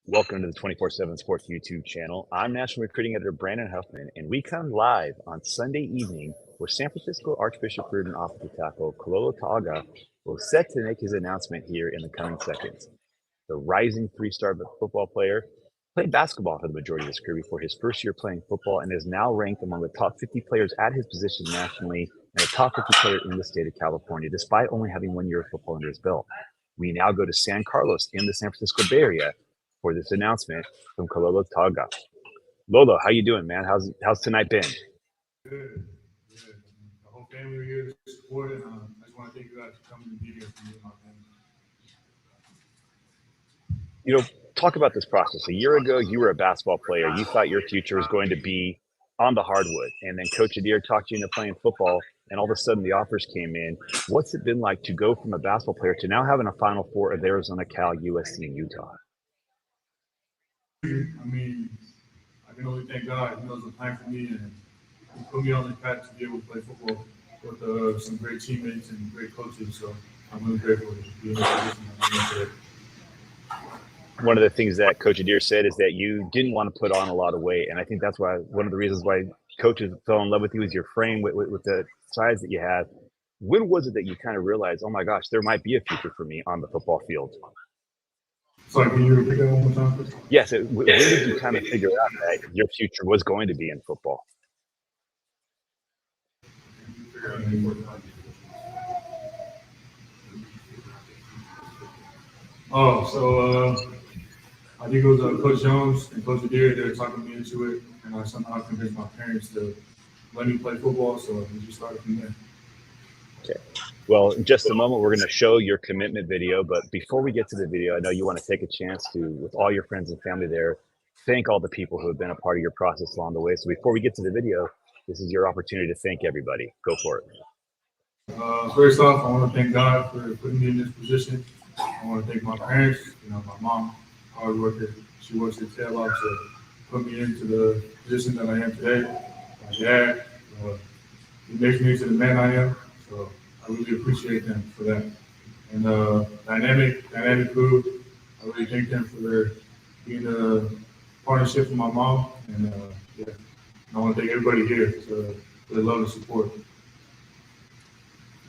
Welcome to the 247 Sports YouTube channel. I'm National Recruiting Editor Brandon Huffman, and we come live on Sunday evening where San Francisco Archbishop Reuben offensive tackle Kalolo Ta'aga will set to make his announcement here in the coming seconds. The rising three-star football player played basketball for the majority of his career before his first year playing football and is now ranked among the top 50 players at his position nationally and a top 50 player in the state of California, despite only having 1 year of football under his belt. We now go to San Carlos in the San Francisco Bay Area for this announcement from Kalolo Ta'aga. Lolo, how you doing, man? How's tonight been? Good. The whole family are here to support it. I just want to thank you guys for coming and being here for me and my family. Talk about this process. A year ago, you were a basketball player. You thought your future was going to be on the hardwood, and then Coach Adair talked you into playing football, and all of a sudden the offers came in. What's it been like to go from a basketball player to now having a Final Four of Arizona, Cal, USC, and Utah? I mean, I can only thank God. He knows the plan for me, and he put me on the path to be able to play football with some great teammates and great coaches. So I'm really grateful to be in this position I'm in today. One of the things that Coach Adair said is that you didn't want to put on a lot of weight, and I think that's why one of the reasons why coaches fell in love with you is your frame with the size that you had. When was it that you kind of realized, oh my gosh, there might be a future for me on the football field? Sorry, can you repeat that one more time? Yes. When did you kind of figure out that your future was going to be in football? I think it was Coach Jones and Coach Adair. They were talking me into it, and I somehow convinced my parents to let me play football. So we just started from there. Okay. Well, in just a moment, we're going to show your commitment video. But before we get to the video, I know you want to take a chance to, with all your friends and family there, thank all the people who have been a part of your process along the way. So before we get to the video, this is your opportunity to thank everybody. Go for it. First off, I want to thank God for putting me in this position. I want to thank my parents, my mom, hard worker. She works her tail off to put me into the position that I am today. My dad, he makes me into the man I am. So I really appreciate them for that. And dynamic crew, I really thank them for being a partnership with my mom. And I want to thank everybody here for the love and support.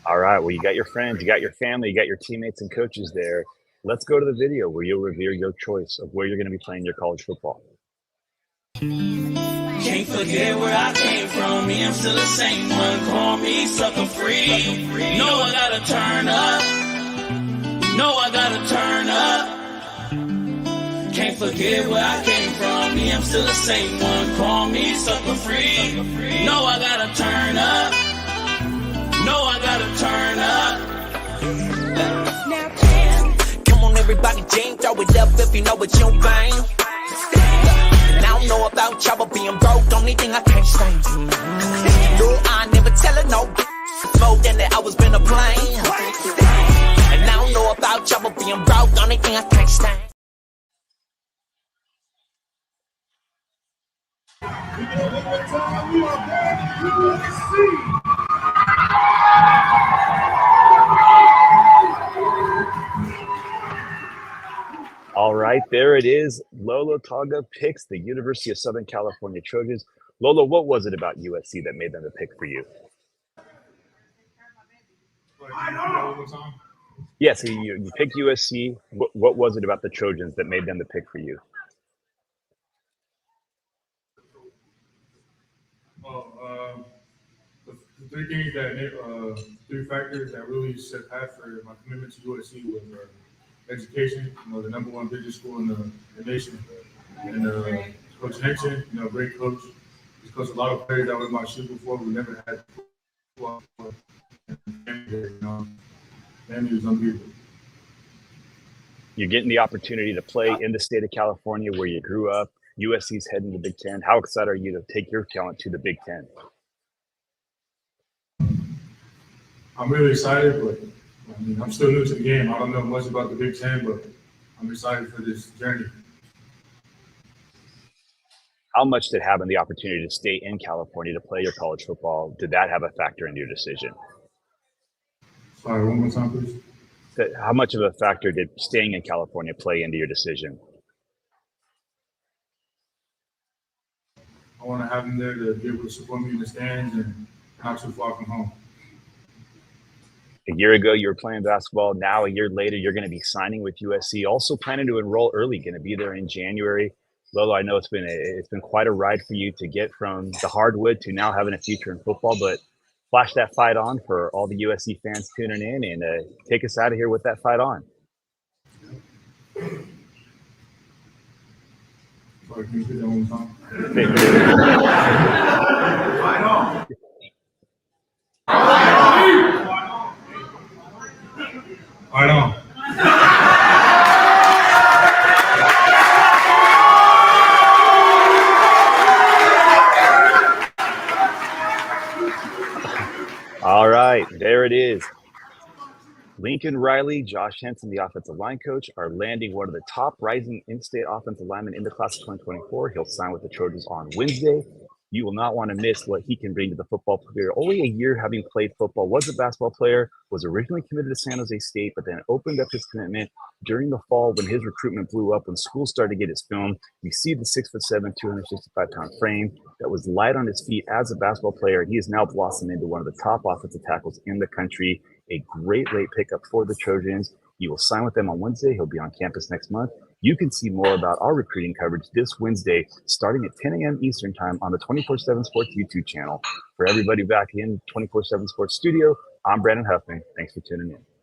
All right. Well, you got your friends, you got your family, you got your teammates and coaches there. Let's go to the video where you'll reveal your choice of where you're going to be playing your college football. Can't forget where I came from. Me, I'm still the same one. Call me sucker free. No, I gotta turn up. No, I gotta turn up. Can't forget where I came from. Me, I'm still the same one. Call me sucker free. No, I gotta turn up. No, I gotta turn up. Come on, everybody, Jane, throw it up if you know what you're buying. I don't know about y'all, but being broke, only thing I can't stand. No, I never tell her no. More than that, I was been a plane. And I don't know about y'all, but being broke, only thing I can't stand. All right, there it is. Kalolo Ta'aga picks the University of Southern California Trojans. Lolo, what was it about USC that made them the pick for you? Yes, you picked USC. What was it about the Trojans that made them the pick for you? The three factors that really set path for my commitment to USC was education, the number one biggest school in the nation, and Coach Henson, great coach. He's coached a lot of players that were in my shoes before. We never had football. Family was unbelievable. You're getting the opportunity to play in the state of California where you grew up. USC's heading to the Big Ten. How excited are you to take your talent to the Big Ten? I'm really excited, but I'm still new to the game. I don't know much about the Big Ten, but I'm excited for this journey. How much did having the opportunity to stay in California to play your college football, did that have a factor in your decision? Sorry, one more time, please. How much of a factor did staying in California play into your decision? want to have him there to be able to support me in the stands and not too far from home. A year ago, you were playing basketball. Now, a year later, you're going to be signing with USC. Also planning to enroll early. Going to be there in January. Lolo, I know it's been quite a ride for you to get from the hardwood to now having a future in football. But flash that fight on for all the USC fans tuning in, and take us out of here with that fight on. Sorry, can you say that one more time? Fight on. Fight on. All right, there it is. Lincoln Riley, Josh Henson, the offensive line coach, are landing one of the top rising in-state offensive linemen in the class of 2024. He'll sign with the Trojans on Wednesday. You will not want to miss what he can bring to the football career. Only a year having played football, was a basketball player, was originally committed to San Jose State, but then opened up his commitment during the fall when his recruitment blew up, when school started to get his film. You see the 6'7", 265-pound frame that was light on his feet as a basketball player. He has now blossomed into one of the top offensive tackles in the country. A great late pickup for the Trojans. You will sign with them on Wednesday. He'll be on campus next month. You can see more about our recruiting coverage this Wednesday, starting at 10 a.m. Eastern time on the 247 Sports YouTube channel. For everybody back in 247 Sports studio, I'm Brandon Huffman. Thanks for tuning in.